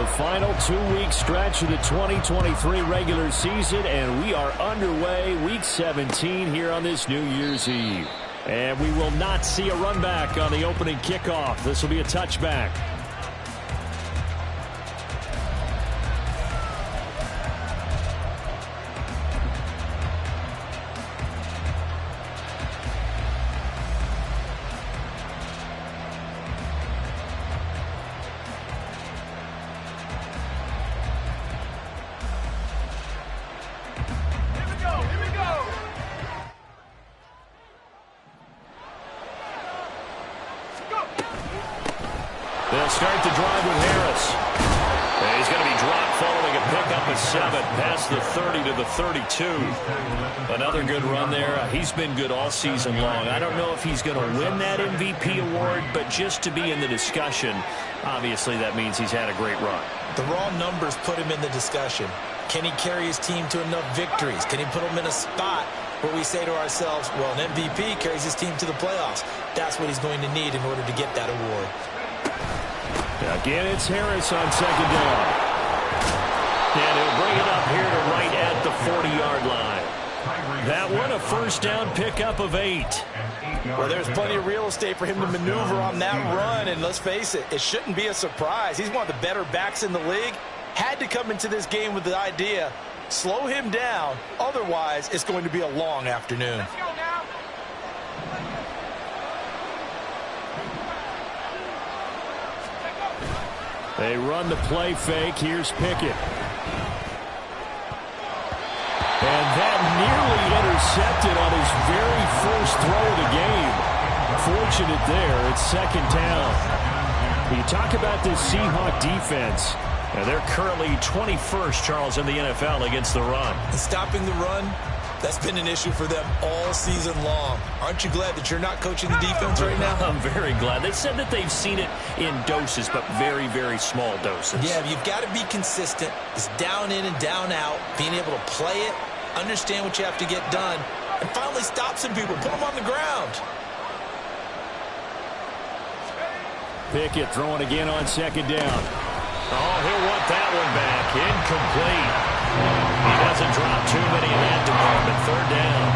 The final 2-week stretch of the 2023 regular season, and we are underway week 17 here on this New Year's Eve. And we will not see a run back on the opening kickoff. This will be a touchback. They'll start the drive with Harris. And he's going to be dropped following a pickup of 7 past the 30 to the 32. Another good run there. He's been good all season long. I don't know if he's going to win that MVP award, but just to be in the discussion, obviously that means he's had a great run. The raw numbers put him in the discussion. Can he carry his team to enough victories? Can he put them in a spot where we say to ourselves, well, an MVP carries his team to the playoffs. That's what he's going to need in order to get that award. Again, it's Harris on second down. And he'll bring it up here to right at the 40-yard line. That one, a first down pickup of 8. Well, there's plenty of real estate for him to maneuver on that run, and let's face it, it shouldn't be a surprise. He's one of the better backs in the league. Had to come into this game with the idea, slow him down, otherwise it's going to be a long afternoon. They run the play fake. Here's Pickett. And that nearly intercepted on his very first throw of the game. Fortunate there. It's second down. You talk about this Seahawk defense. Now they're currently 21st, Charles, in the NFL against the run. Stopping the run, that's been an issue for them all season long. Aren't you glad that you're not coaching the defense right now? I'm very glad. They said that they've seen it in doses, but very, very small doses. Yeah, you've got to be consistent. It's down in and down out, being able to play it, understand what you have to get done, and finally stop some people, put them on the ground. Pickett throwing again on second down. Oh, he'll want that one back. Incomplete. He doesn't drop too many in that department. Third down.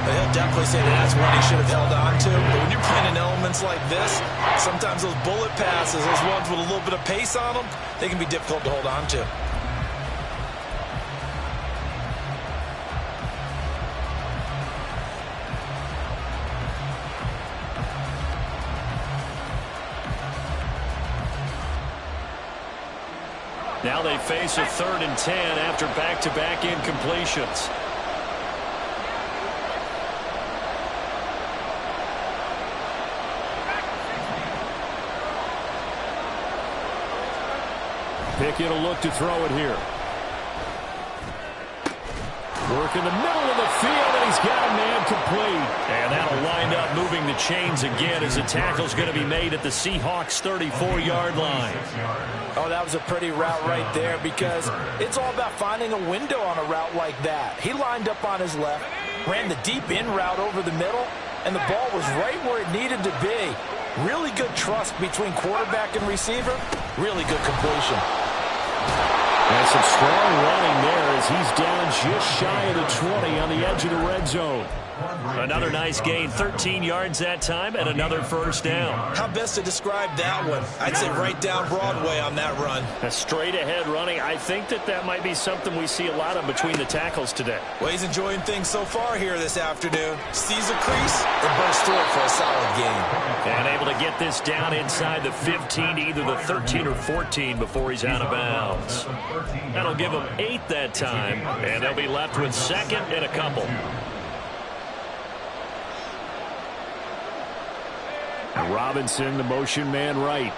He'll definitely say that that's one he should have held on to. But when you're playing in elements like this, sometimes those bullet passes, those ones with a little bit of pace on them, they can be difficult to hold on to. Now they face a 3rd and 10 after back-to-back incompletions. Pickett will look to throw it here. Work in the middle of the field, and he's got a man complete. And that'll wind up moving the chains again as the tackle's going to be made at the Seahawks' 34-yard line. Oh, that was a pretty route right there because it's all about finding a window on a route like that. He lined up on his left, ran the deep in route over the middle, and the ball was right where it needed to be. Really good trust between quarterback and receiver. Really good completion. And some strong running there as he's down just shy of the 20 on the edge of the red zone. Another nice gain, 13 yards that time, and another first down. How best to describe that one? I'd say right down Broadway on that run. A straight-ahead running. I think that might be something we see a lot of between the tackles today. Well, he's enjoying things so far here this afternoon. Sees a crease and bursts through it for a solid gain. And able to get this down inside the 15, either the 13 or 14 before he's out of bounds. That'll give him 8 that time, and they'll be left with 2nd and a couple. Robinson, the motion man right.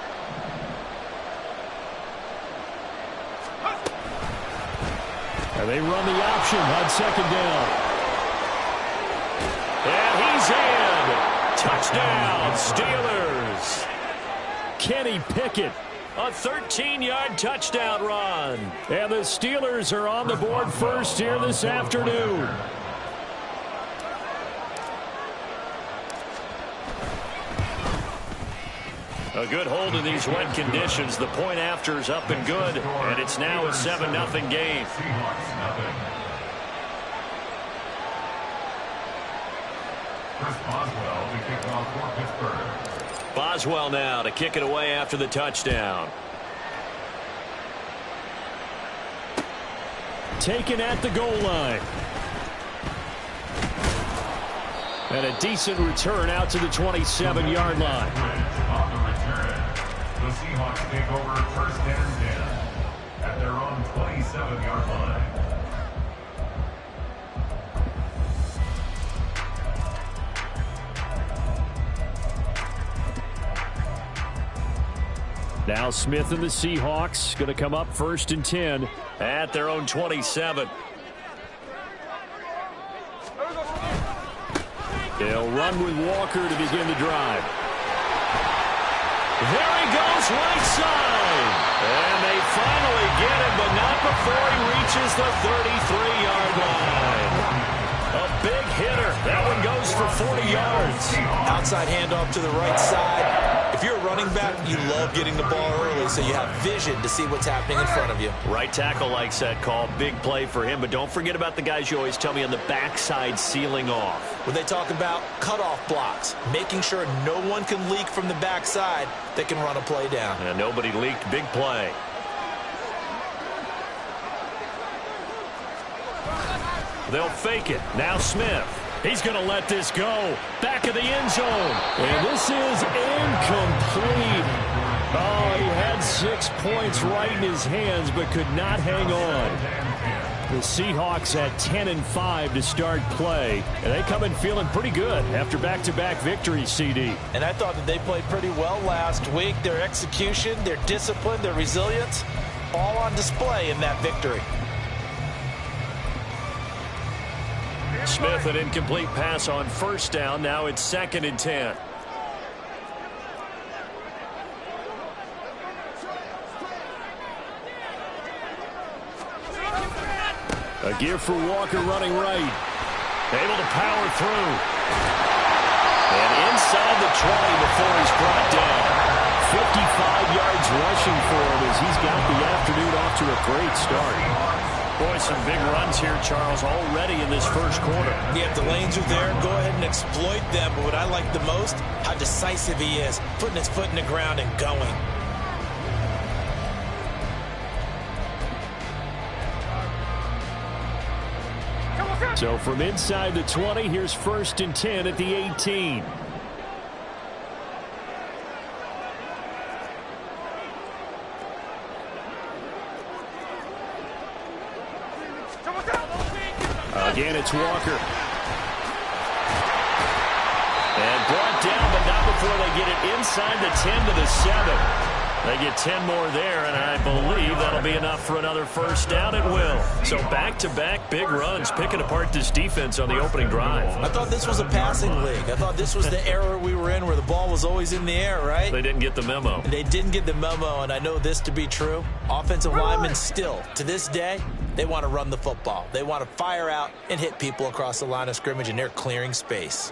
And they run the option on second down. And he's in. Touchdown, Steelers. Kenny Pickett, a 13-yard touchdown run. And the Steelers are on the board first here this afternoon. A good hold in these wet conditions. The point after is up and good, and it's now a 7-0 game. Boswell now to kick it away after the touchdown. Taken at the goal line. And a decent return out to the 27-yard line. On the return, the Seahawks take over first and 10 at their own 27-yard line. Now Smith and the Seahawks going to come up first and 10 at their own 27. They'll run with Walker to begin the drive. There he goes, right side. And they finally get him, but not before he reaches the 33-yard line. A big hitter. That one goes for 40 yards. Outside handoff to the right side. If you're a running back, you love getting the ball early so you have vision to see what's happening in front of you. Right tackle likes that call. Big play for him. But don't forget about the guys you always tell me on the backside sealing off. When they talk about cutoff blocks, making sure no one can leak from the backside that can run a play down. And nobody leaked. Big play. They'll fake it. Now Smith. He's going to let this go. Back of the end zone. And this is incomplete. Oh, he had 6 points right in his hands, but could not hang on. The Seahawks at 10-5 to start play. And they come in feeling pretty good after back-to-back victories, CD. And I thought that they played pretty well last week. Their execution, their discipline, their resilience, all on display in that victory. Smith, an incomplete pass on first down. Now it's 2nd and 10. A give for Walker running right. Able to power through. And inside the 20 before he's brought down. 55 yards rushing for him as he's got the afternoon off to a great start. Boy, some big runs here, Charles, already in this first quarter. Yeah, if the lanes are there, go ahead and exploit them. But what I like the most, how decisive he is, putting his foot in the ground and going. So from inside the 20, here's 1st and 10 at the 18. Again, it's Walker. And brought down, but not before they get it inside the 10 to the 7. They get 10 more there, and I believe that'll be enough for another first down. It will. So back-to-back big runs, picking apart this defense on the opening drive. I thought this was a passing league. I thought this was the era we were in where the ball was always in the air, right? They didn't get the memo. They didn't get the memo, and I know this to be true. Offensive linemen still, to this day, they want to run the football. They want to fire out and hit people across the line of scrimmage, and they're clearing space.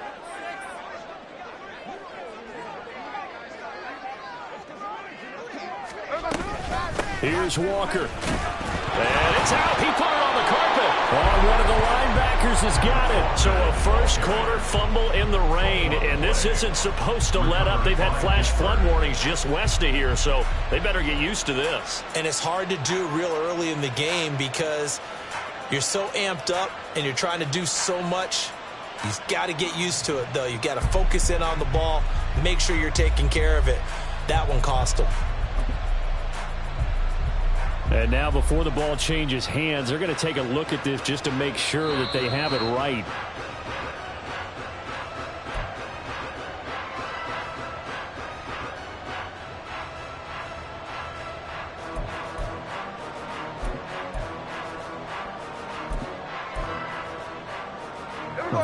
Here's Walker. And it's out. He put it on the carpet. Oh, one of the linebackers has got it. So a first quarter fumble in the rain, and this isn't supposed to let up. They've had flash flood warnings just west of here, so they better get used to this. And it's hard to do real early in the game because you're so amped up and you're trying to do so much. You've got to get used to it, though. You've got to focus in on the ball, make sure you're taking care of it. That one cost them. And now before the ball changes hands, they're going to take a look at this just to make sure that they have it right.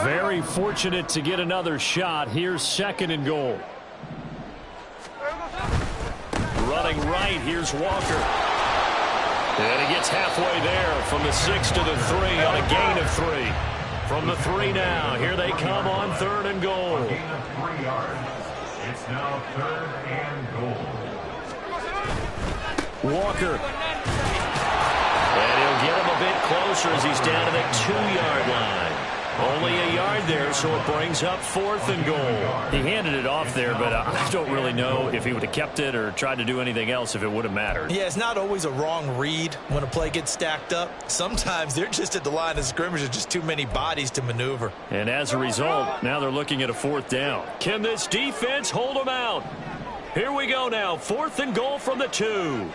Very fortunate to get another shot. Here's 2nd and goal. Running right, here's Walker. And he gets halfway there from the 6 to the 3 on a gain of 3. From the 3 now, here they come on 3rd and goal. It's now 3rd and goal. Walker. And he'll get him a bit closer as he's down to the 2-yard line. Only a yard there, so it brings up 4th and goal. He handed it off there, but I don't really know if he would have kept it or tried to do anything else if it would have mattered. Yeah, it's not always a wrong read when a play gets stacked up. Sometimes they're just at the line of scrimmage. There's just too many bodies to maneuver. And as a result, now they're looking at a 4th down. Can this defense hold them out? Here we go now. 4th and goal from the 2.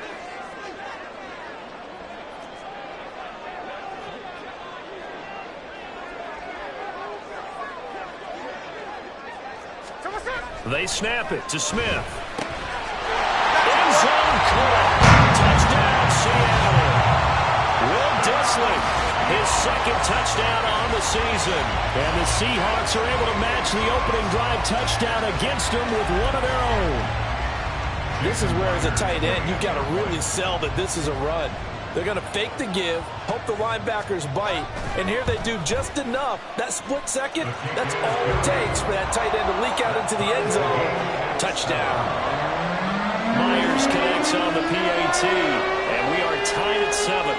They snap it to Smith. End zone caught. Touchdown, Seattle. Will Dissly, his 2nd touchdown on the season. And the Seahawks are able to match the opening drive touchdown against them with one of their own. This is where, as a tight end, you've got to really sell that this is a run. They're going to fake the give, hope the linebackers bite, and here they do just enough. That split second, that's all it takes for that tight end to leak out into the end zone. Touchdown. Myers connects on the PAT, and we are tied at 7.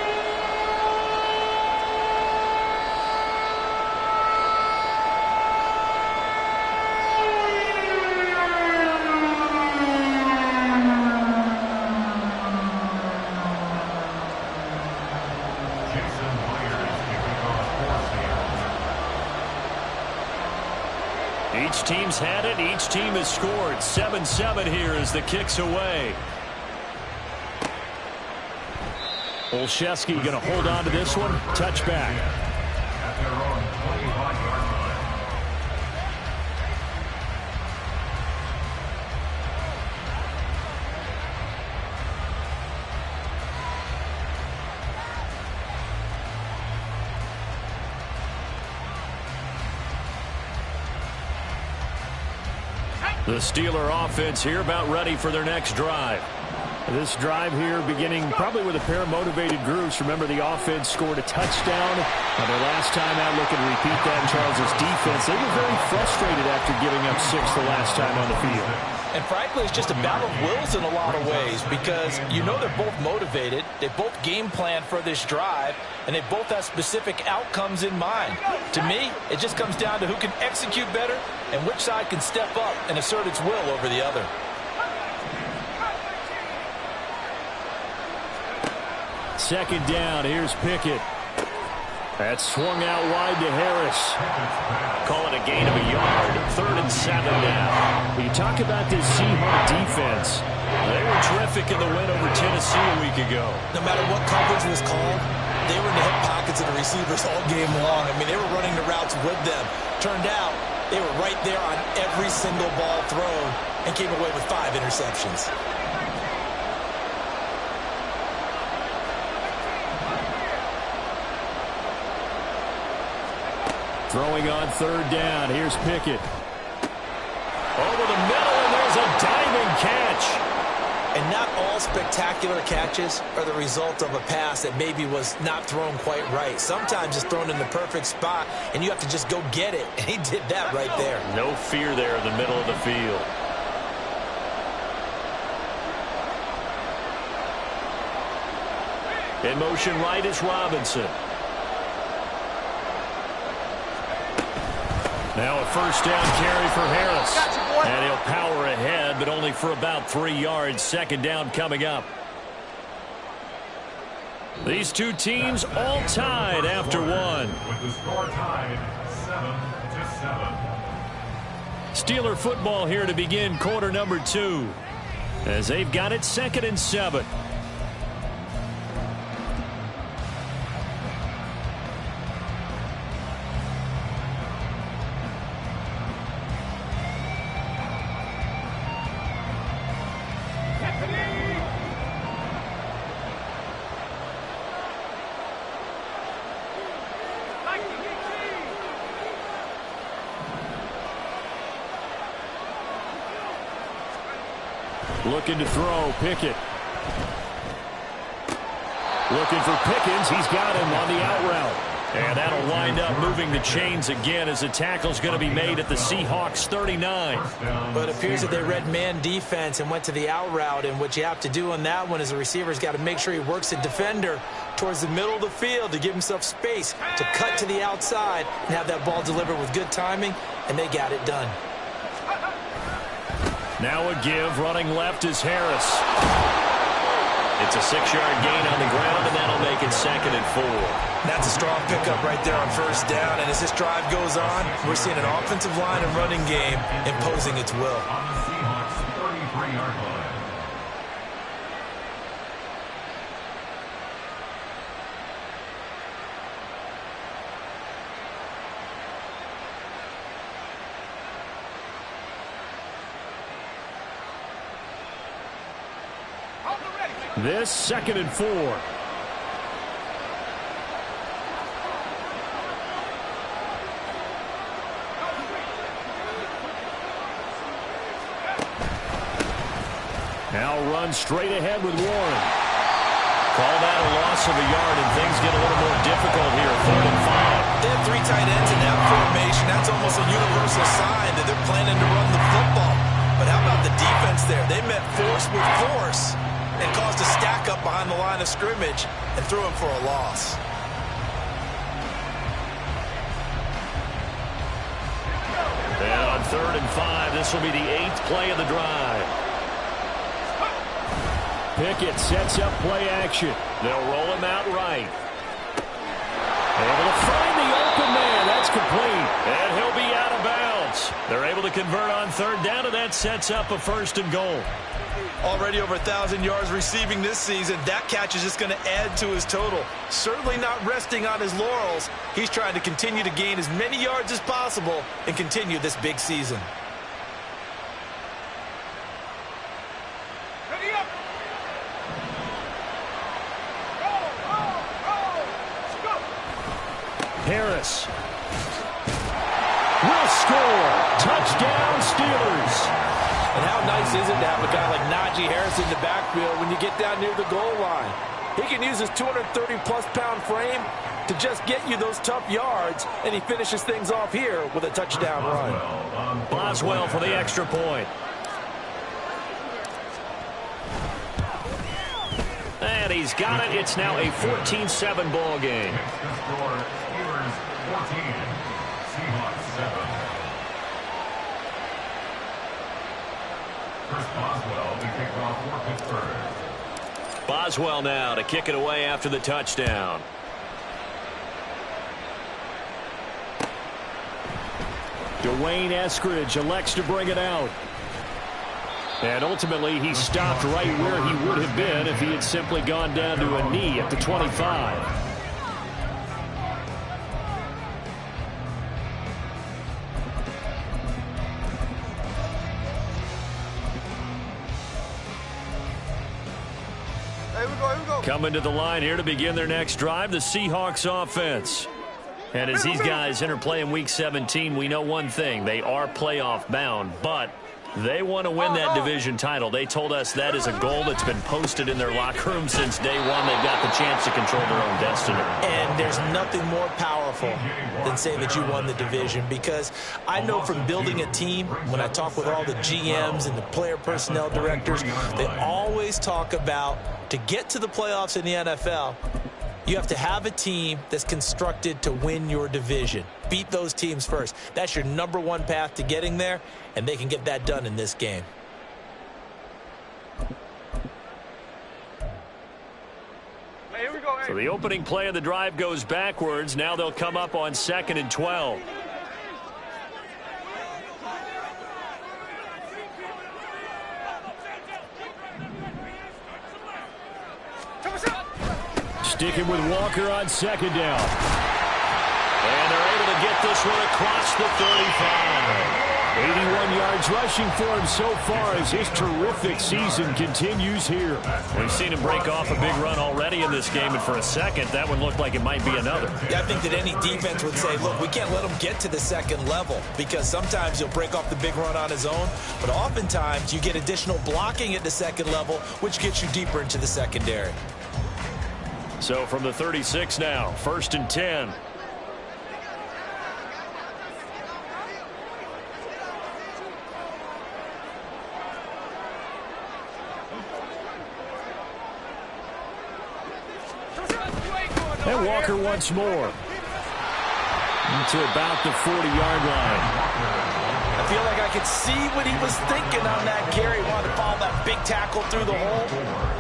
Each team's had it. Each team has scored. 7-7 here as the kick's away. Olszewski going to hold on to this one. Touchback. At their own 25-yard line. The Steeler offense here about ready for their next drive. This drive here beginning probably with a pair of motivated groups. Remember, the offense scored a touchdown on their last time out. Looking to repeat that in Charles' defense. They were very frustrated after giving up 6 the last time on the field. And frankly, it's just a battle of wills in a lot of ways because you know they're both motivated. They both game plan for this drive, and they both have specific outcomes in mind. To me, it just comes down to who can execute better and which side can step up and assert its will over the other. Second down. Here's Pickett. That's swung out wide to Harris. Call it a gain of a yard. 3rd and 7 now. When you talk about this Seahawks defense, they were terrific in the win over Tennessee a week ago. No matter what coverage was called, they were in the hip pockets of the receivers all game long. I mean, they were running the routes with them. Turned out they were right there on every single ball thrown and came away with 5 interceptions. throwing on 3rd down. Here's Pickett. Over the middle, and there's a diving catch. And not all spectacular catches are the result of a pass that maybe was not thrown quite right. Sometimes it's thrown in the perfect spot, and you have to just go get it. And he did that right there. No fear there in the middle of the field. In motion right is Robinson. Now a 1st down carry for Harris. And he'll power ahead, but only for about 3 yards. 2nd down coming up. These two teams all tied after one. With the score tied 7-7. Steeler football here to begin quarter number 2. As they've got it 2nd and 7. Looking to throw, Pickett. Looking for Pickens. He's got him on the out route. And that'll wind up moving the chains again as the tackle's going to be made at the Seahawks 39. But it appears that they read man defense and went to the out route. And what you have to do on that one is the receiver's got to make sure he works the defender towards the middle of the field to give himself space to cut to the outside and have that ball delivered with good timing, and they got it done. Now a give, running left is Harris. It's a 6-yard gain on the ground, and that'll make it 2nd and 4. That's a strong pickup right there on first down, and as this drive goes on, we're seeing an offensive line and running game imposing its will. On the Seahawks 33-yard line. This 2nd and 4. Now run straight ahead with Warren. Call that a loss of a yard, and things get a little more difficult here. 3rd and 5. They have 3 tight ends in that formation. That's almost a universal sign that they're planning to run the football. But how about the defense there? They met force with force and caused a stack up behind the line of scrimmage and threw him for a loss. And on 3rd and 5, this will be the 8th play of the drive. Pickett sets up play action. They'll roll him out right. Able to find the open man. That's complete. And he'll be out of bounds. They're able to convert on 3rd down, and that sets up a 1st and goal. Already over 1,000 yards receiving this season. That catch is just going to add to his total. Certainly not resting on his laurels. He's trying to continue to gain as many yards as possible and continue this big season. Harris will score. Touchdown, Steelers. And how nice is it to have a guy like Najee Harris in the backfield when you get down near the goal line? He can use his 230-plus pound frame to just get you those tough yards, and he finishes things off here with a touchdown run. Boswell for the extra point. And he's got it. It's now a 14-7 ball game. Steelers 14, Seahawks 7. Chris Boswell to kick off for Pittsburgh. Boswell now to kick it away after the touchdown. Dwayne Eskridge elects to bring it out. And ultimately, he stopped right where he would have been if he had simply gone down to a knee at the 25. Coming to the line here to begin their next drive, the Seahawks offense. And as these guys interplay in Week 17, we know one thing. They are playoff bound, but they want to win that division title. They told us that is a goal that's been posted in their locker room since day one. They've got the chance to control their own destiny. And there's nothing more powerful than saying that you won the division, because I know from building a team, when I talk with all the GMs and the player personnel directors, they always talk about, to get to the playoffs in the NFL, you have to have a team that's constructed to win your division. Beat those teams first. That's your #1 path to getting there, and they can get that done in this game. So the opening play of the drive goes backwards. Now they'll come up on 2nd and 12. Sticking with Walker on 2nd down. And they're able to get this one across the 35. 81 yards rushing for him so far as his terrific season continues here. We've seen him break off a big run already in this game, and for a second, that one looked like it might be another. Yeah, I think that any defense would say, look, we can't let him get to the second level, because sometimes he'll break off the big run on his own, but oftentimes you get additional blocking at the second level, which gets you deeper into the secondary. So from the 36 now, 1st and 10. And Walker once more. To about the 40-yard line. I feel like I could see what he was thinking on that carry. He wanted to follow that big tackle through the hole.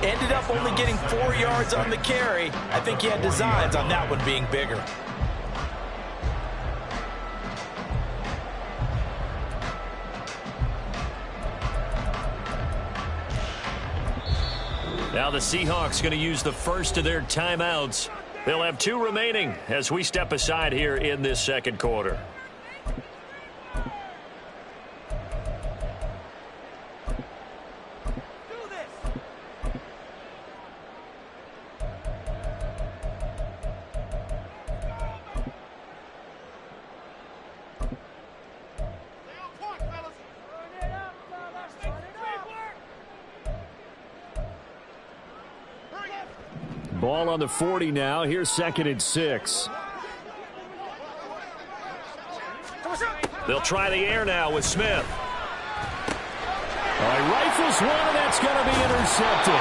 Ended up only getting 4 yards on the carry. I think he had designs on that one being bigger. Now the Seahawks going to use the first of their timeouts. They'll have 2 remaining as we step aside here in this second quarter. Ball on the 40 now. Here's 2nd and 6. They'll try the air now with Smith. He rifles one, and that's going to be intercepted.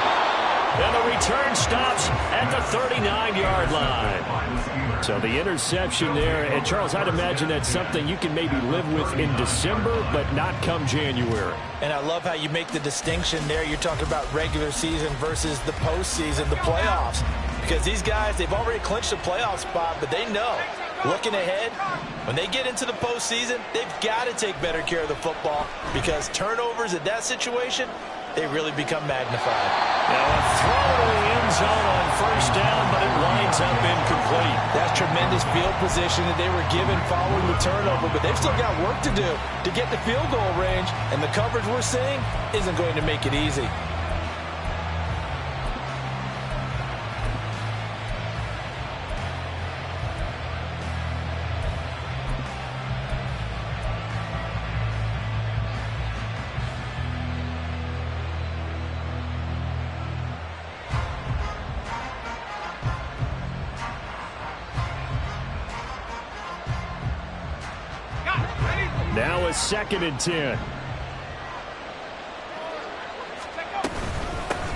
And the return stops at the 39-yard line. So the interception there. And, Charles, I'd imagine that's something you can maybe live with in December, but not come January. And I love how you make the distinction there. You're talking about regular season versus the postseason, the playoffs. Because these guys, they've already clinched a playoff spot, but they know, looking ahead, when they get into the postseason, they've got to take better care of the football because turnovers at that situation, they really become magnified. Now a throw to the end zone on first down, but it winds up incomplete. That's tremendous field position that they were given following the turnover, but they've still got work to do to get the field goal range, and the coverage we're seeing isn't going to make it easy. Now it's 2nd and 10.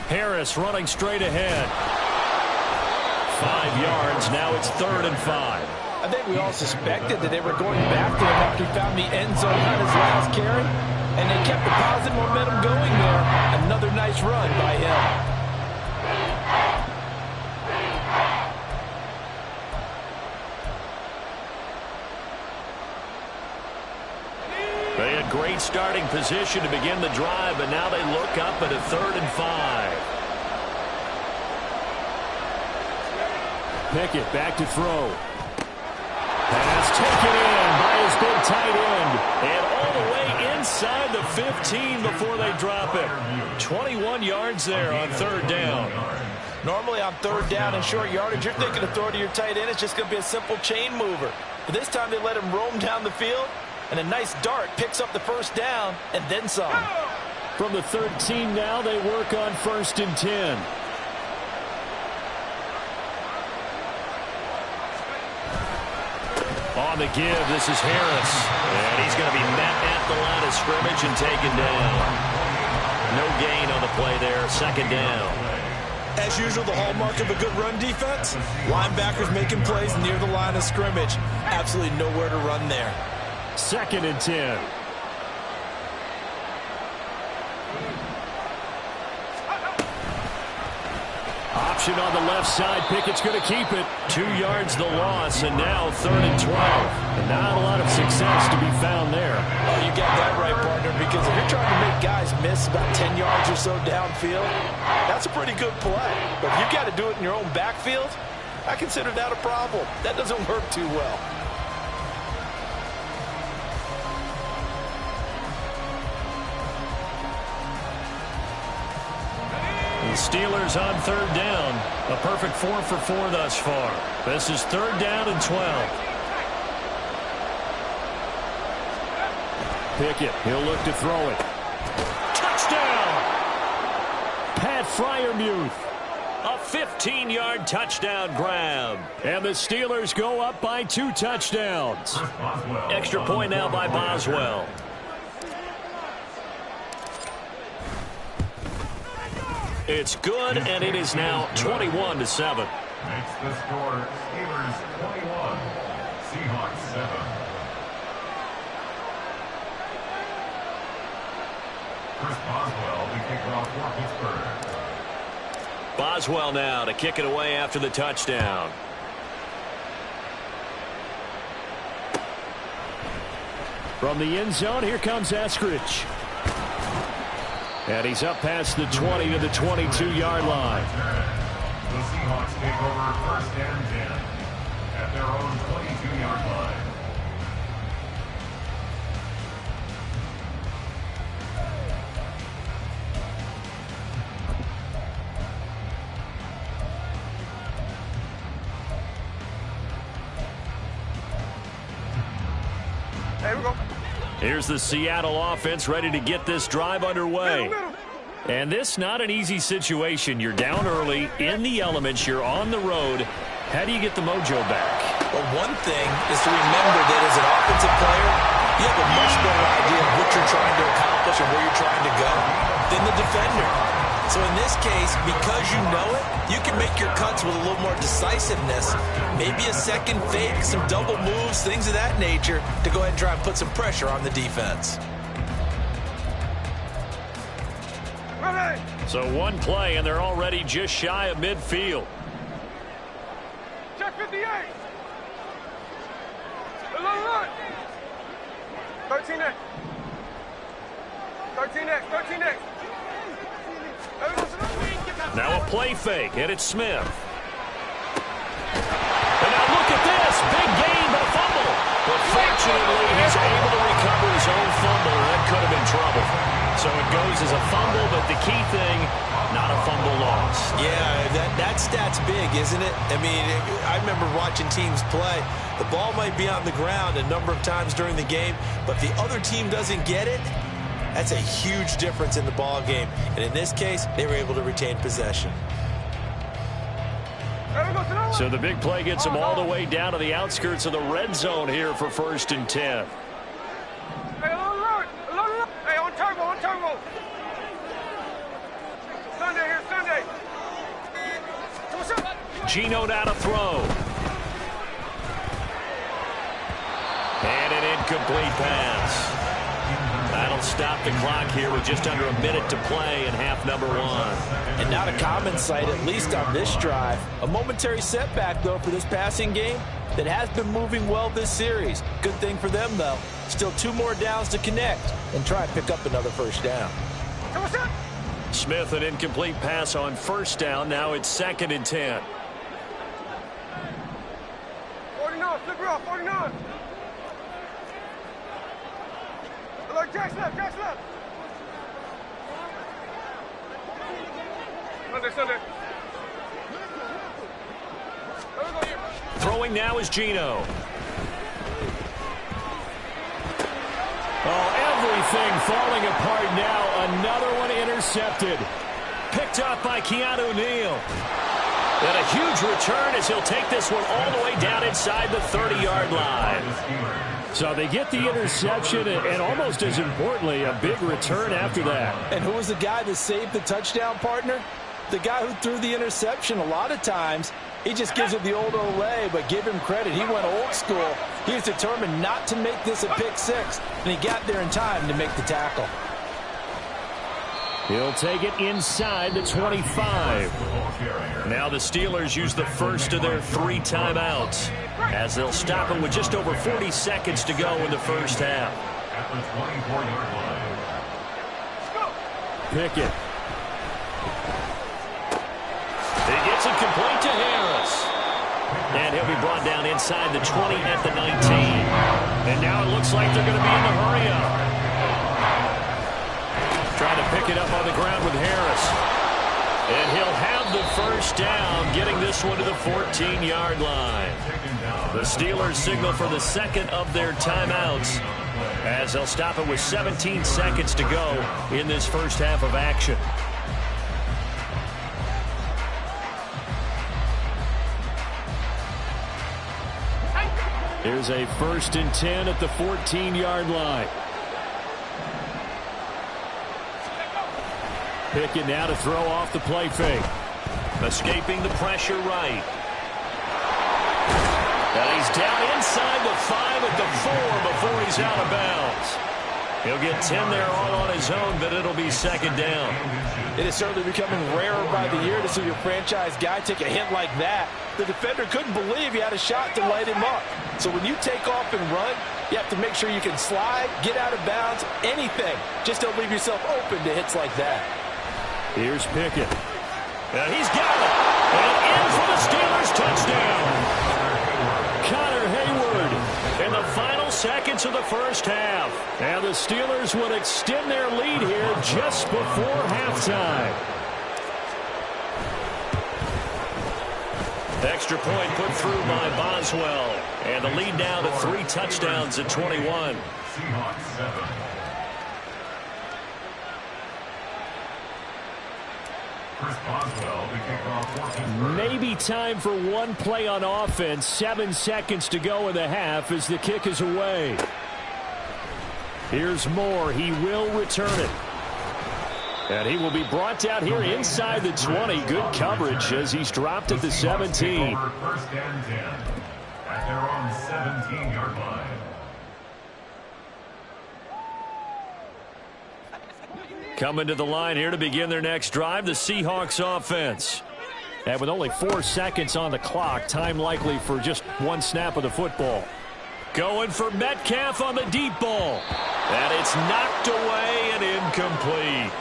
Harris running straight ahead. 5 yards. Now it's 3rd and 5. I think we all suspected that they were going back to him after he found the end zone on his last carry, and they kept the positive momentum going there. Another nice run by him. They had great starting position to begin the drive, but now they look up at a 3rd and 5. Pickett back to throw. Pass taken in by his big tight end. And all the way inside the 15 before they drop it. 21 yards there on 3rd down. Normally on 3rd down and short yardage, you're thinking of throw to your tight end. It's just going to be a simple chain mover. But this time they let him roam down the field. And a nice dart picks up the first down and then some. From the 13 now, they work on 1st and 10. On the give, this is Harris. And he's going to be met at the line of scrimmage and taken down. No gain on the play there, 2nd down. As usual, the hallmark of a good run defense, linebackers making plays near the line of scrimmage. Absolutely nowhere to run there. 2nd and 10. Option on the left side. Pickett's going to keep it. 2 yards the loss, and now 3rd and 12. And not a lot of success to be found there. Oh, you got that right, partner, because if you're trying to make guys miss about 10 yards or so downfield, that's a pretty good play. But if you've got to do it in your own backfield, I consider that a problem. That doesn't work too well. Steelers on 3rd down. A perfect 4 for 4 thus far. This is 3rd down and 12. Pickett, he'll look to throw it. Touchdown! Pat Freiermuth. A 15-yard touchdown grab. And the Steelers go up by 2 touchdowns. Extra point now by Boswell. It's good, and it is now 21-7. Makes the score Steelers 21, Seahawks 7. Chris Boswell, the kickoff for Pittsburgh. Boswell now to kick it away after the touchdown. From the end zone, here comes Eskridge. And he's up past the 20 to the 22-yard line. The Seahawks take over first and 10 at their own 22-yard line. Here's the Seattle offense ready to get this drive underway. And this not an easy situation. You're down early, in the elements, you're on the road. How do you get the mojo back? Well, one thing is to remember that as an offensive player, you have a much better idea of what you're trying to accomplish and where you're trying to go than the defender. So in this case, because you know it, you can make your cuts with a little more decisiveness. Maybe a second fake, some double moves, things of that nature to go ahead and try and put some pressure on the defense. So one play, and they're already just shy of midfield. Check 58. Look. 13X. 13X. 13X. Now a play fake, and it's Smith. And now look at this. Big gain, but a fumble. But fortunately, he's able to recover his own fumble, and that could have been trouble. So it goes as a fumble, but the key thing, not a fumble loss. Yeah, that stat's big, isn't it? I mean, I remember watching teams play. The ball might be on the ground a number of times during the game, but if the other team doesn't get it, that's a huge difference in the ball game. And in this case, they were able to retain possession. So the big play gets them all the way down to the outskirts of the red zone here for first and 10. Hey, on turbo. Sunday here, Sunday. Geno now to throw. And an incomplete pass. That'll stop the clock here with just under a minute to play in half number one. And not a common sight, at least on this drive. A momentary setback, though, for this passing game that has been moving well this series. Good thing for them, though. Still 2 more downs to connect and try and pick up another first down. Smith, an incomplete pass on first down. Now it's second and 10. 49, flip her off, 49. Look, Jack's left. Sunday. Throwing now is Geno. Oh, everything falling apart now. Another one intercepted. Picked up by Keanu Neal. And a huge return as he'll take this one all the way down inside the 30-yard line. So they get the interception, and almost as importantly, a big return after that. And who was the guy that saved the touchdown, partner? The guy who threw the interception. A lot of times, he just gives it the old Olay, but give him credit. He went old school. He was determined not to make this a pick six, and he got there in time to make the tackle. He'll take it inside the 25. Now the Steelers use the first of their 3 timeouts as they'll stop him with just over 40 seconds to go in the first half. At the 24-yard line. Pickett. He gets it complete to Harris. And he'll be brought down inside the 20 at the 19. And now it looks like they're going to be in the hurry-up. Trying to pick it up on the ground with Harris. And he'll have the first down, getting this one to the 14-yard line. The Steelers signal for the second of their timeouts as they'll stop it with 17 seconds to go in this first half of action. Here's a first and 10 at the 14-yard line. Pickett now to throw off the play fake. Escaping the pressure right. And he's down inside the 5 at the 4 before he's out of bounds. He'll get 10 there all on his own, but it'll be second down. It is certainly becoming rarer by the year to see your franchise guy take a hit like that. The defender couldn't believe he had a shot to light him up. So when you take off and run, you have to make sure you can slide, get out of bounds, anything. Just don't leave yourself open to hits like that. Here's Pickett. And he's got it. And in for the Steelers touchdown. Connor Hayward in the final seconds of the first half. And the Steelers will extend their lead here just before halftime. Extra point put through by Boswell. And the lead now to 3 touchdowns at 21. Seahawks 7. Chris Boswell, the kickoff for Pittsburgh. Maybe time for one play on offense. 7 seconds to go in the half as the kick is away. Here's Moore. He will return it. And he will be brought down here inside the 20. Good coverage as he's dropped at the 17. First and 10 at their own 17-yard line. Coming to the line here to begin their next drive, the Seahawks offense. And with only 4 seconds on the clock, time likely for just one snap of the football. Going for Metcalf on the deep ball. And it's knocked away and incomplete.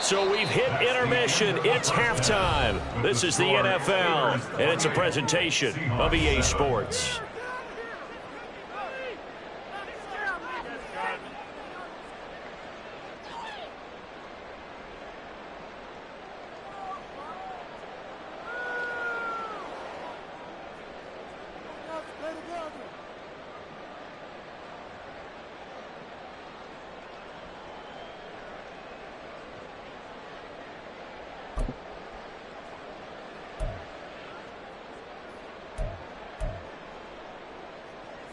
So we've hit intermission. It's halftime. This is the NFL, and it's a presentation of EA Sports.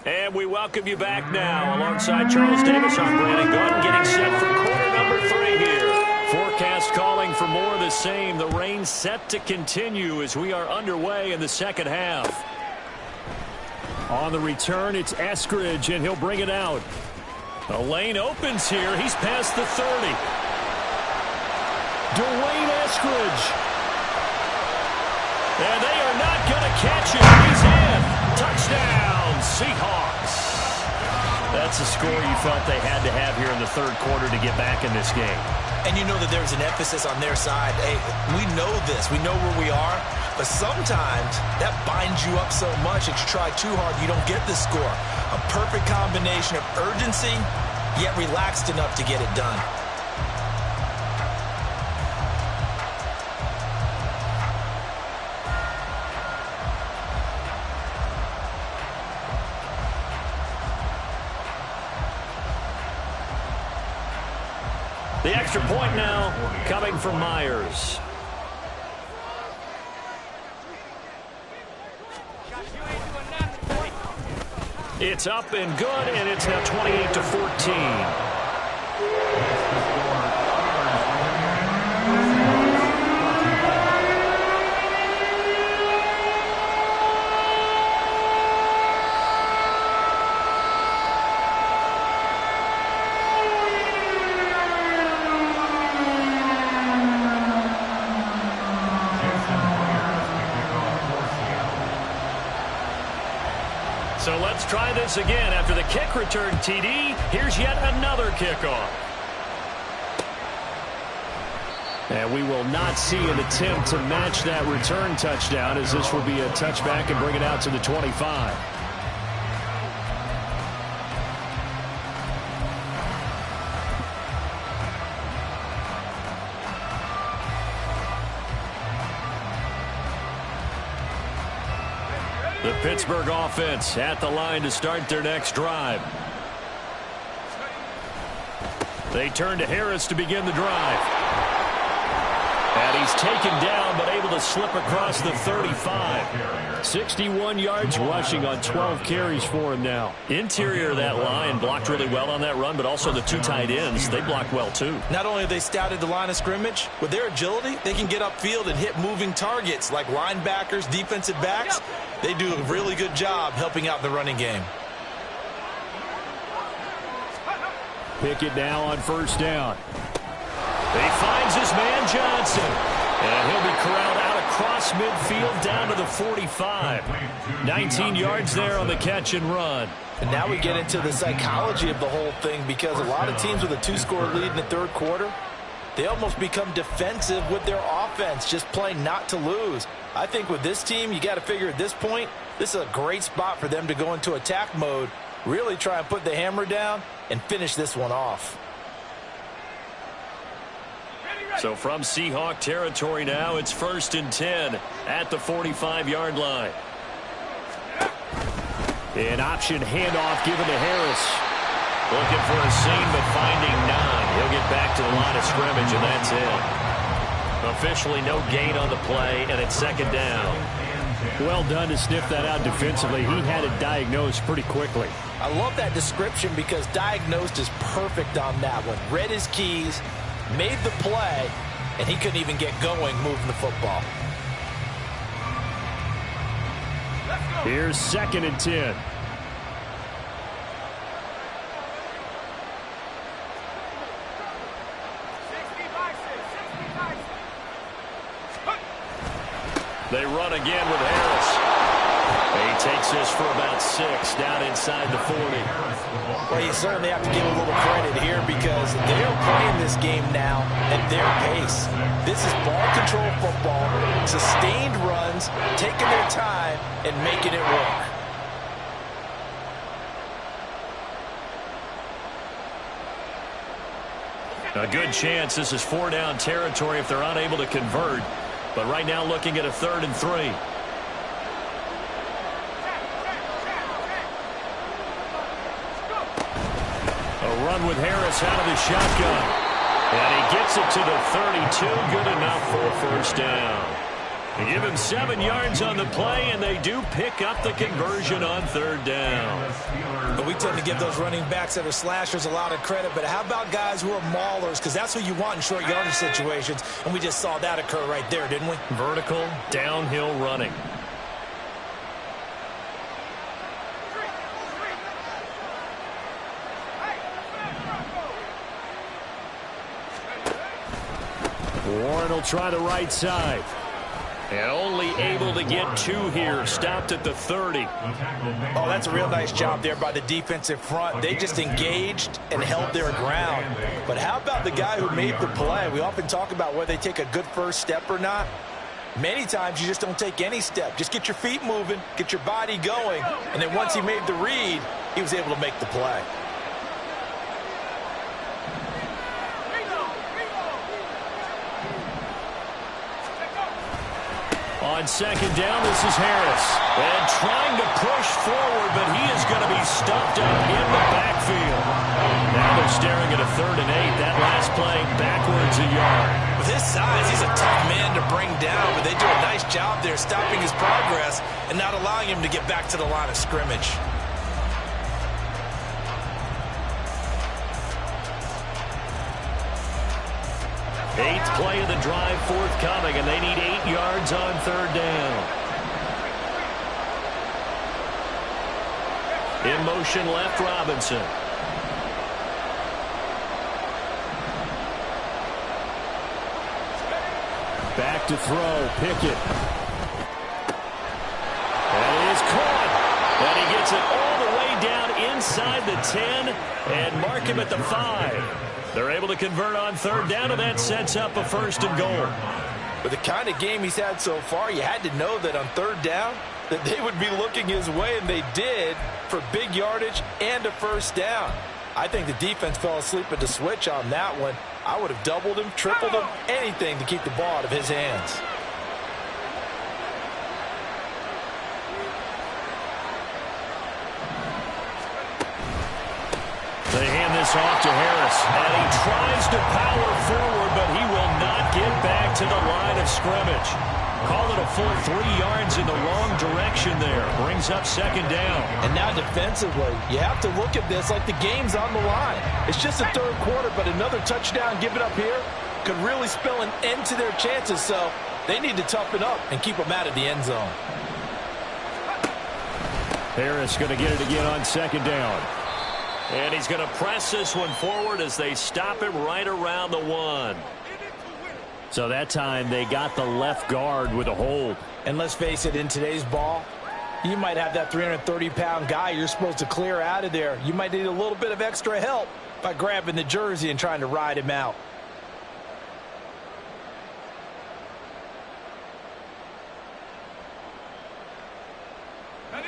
And we welcome you back now. Alongside Charles Davis, I'm Brandon Gunn, getting set for quarter number 3 here. Forecast calling for more of the same. The rain set to continue as we are underway in the second half. On the return, it's Eskridge, and he'll bring it out. The lane opens here. He's past the 30. Dwayne Eskridge. And they are not going to catch him. He's in. Touchdown, Seahawks. That's a score you felt they had to have here in the third quarter to get back in this game. And you know that there's an emphasis on their side. Hey, we know this. We know where we are. But sometimes that binds you up so much that you try too hard, you don't get the score. A perfect combination of urgency, yet relaxed enough to get it done. The extra point now coming from Myers. It's up and good, and it's now 28-14. So let's try this again. After the kick return TD, here's yet another kickoff. And we will not see an attempt to match that return touchdown, as this will be a touchback and bring it out to the 25. The Pittsburgh offense at the line to start their next drive. They turn to Harris to begin the drive. And he's taken down, but able to slip across the 35. 61 yards rushing on 12 carries for him now. Interior of that line blocked really well on that run, but also the two tight ends, they blocked well too. Not only have they scouted the line of scrimmage, with their agility, they can get upfield and hit moving targets like linebackers, defensive backs. They do a really good job helping out the running game. Pickett now on first down. He finds his man Johnson, and he'll be corralled out across midfield down to the 45. 19 yards there on the catch and run. And now we get into the psychology of the whole thing, because a lot of teams with a two-score lead in the third quarter, they almost become defensive with their offense, just playing not to lose. I think with this team, you got to figure at this point, this is a great spot for them to go into attack mode, really try and put the hammer down and finish this one off. So from Seahawk territory now, it's 1st and 10 at the 45-yard line. An option handoff given to Harris. Looking for a seam, but finding none. He'll get back to the line of scrimmage, and that's it. Officially no gain on the play, and it's 2nd down. Well done to sniff that out defensively. He had it diagnosed pretty quickly. I love that description because diagnosed is perfect on that one. Read his keys, made the play, and he couldn't even get going moving the football. Here's 2nd and 10. They run again with Harris. He takes this for about 6 down inside the 40. Well, you certainly have to give a little credit here because they're playing this game now at their pace. This is ball control football, sustained runs, taking their time and making it work. A good chance this is 4-down territory if they're unable to convert. But right now looking at a 3rd and 3. A run with Harris out of the shotgun. And he gets it to the 32. Good enough for a 1st down. They give him 7 yards on the play, and they do pick up the conversion on 3rd down. But we tend to give those running backs that are slashers a lot of credit, but how about guys who are maulers? Because that's who you want in short yardage situations, and we just saw that occur right there, didn't we? Vertical, downhill running. Warren will try the right side. And only able to get 2 here. Stopped at the 30. Oh, that's a real nice job there by the defensive front. They just engaged and held their ground. But how about the guy who made the play? We often talk about whether they take a good first step or not. Many times you just don't take any step. Just get your feet moving, get your body going. And then once he made the read, he was able to make the play. On 2nd down, this is Harris. And trying to push forward, but he is going to be stuffed up in the backfield. Now they're staring at a 3rd and 8. That last play backwards a yard. With his size, he's a tough man to bring down, but they do a nice job there stopping his progress and not allowing him to get back to the line of scrimmage. Eighth play of the drive forthcoming, and they need 8 yards on 3rd down. In motion left, Robinson. Back to throw, Pickett. And it is caught. And he gets it all the way down inside the 10 and mark him at the 5. They're able to convert on 3rd down, and that sets up a 1st and goal. With the kind of game he's had so far, you had to know that on 3rd down that they would be looking his way, and they did for big yardage and a 1st down. I think the defense fell asleep at the switch on that one. I would have doubled him, tripled him, anything to keep the ball out of his hands. They hand this off to Harris, and he tries to power forward, but he will not get back to the line of scrimmage. Call it a full 3 yards in the wrong direction there. Brings up second down. And now defensively, you have to look at this like the game's on the line. It's just the third quarter, but another touchdown given up here could really spell an end to their chances. So they need to toughen up and keep them out of the end zone. Harris going to get it again on second down. And he's going to press this one forward as they stop him right around the 1. So that time they got the left guard with a hold. And let's face it, in today's ball, you might have that 330-pound guy you're supposed to clear out of there. You might need a little bit of extra help by grabbing the jersey and trying to ride him out.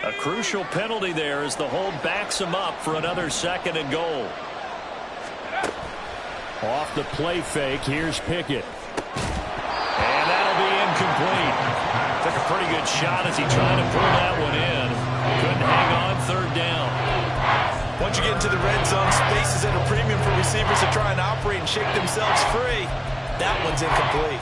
A crucial penalty there as the hold backs him up for another 2nd and goal. Off the play fake, here's Pickett. And that'll be incomplete. Took a pretty good shot as he tried to pull that one in. Couldn't hang on, 3rd down. Once you get into the red zone, space is at a premium for receivers to try and operate and shake themselves free. That one's incomplete.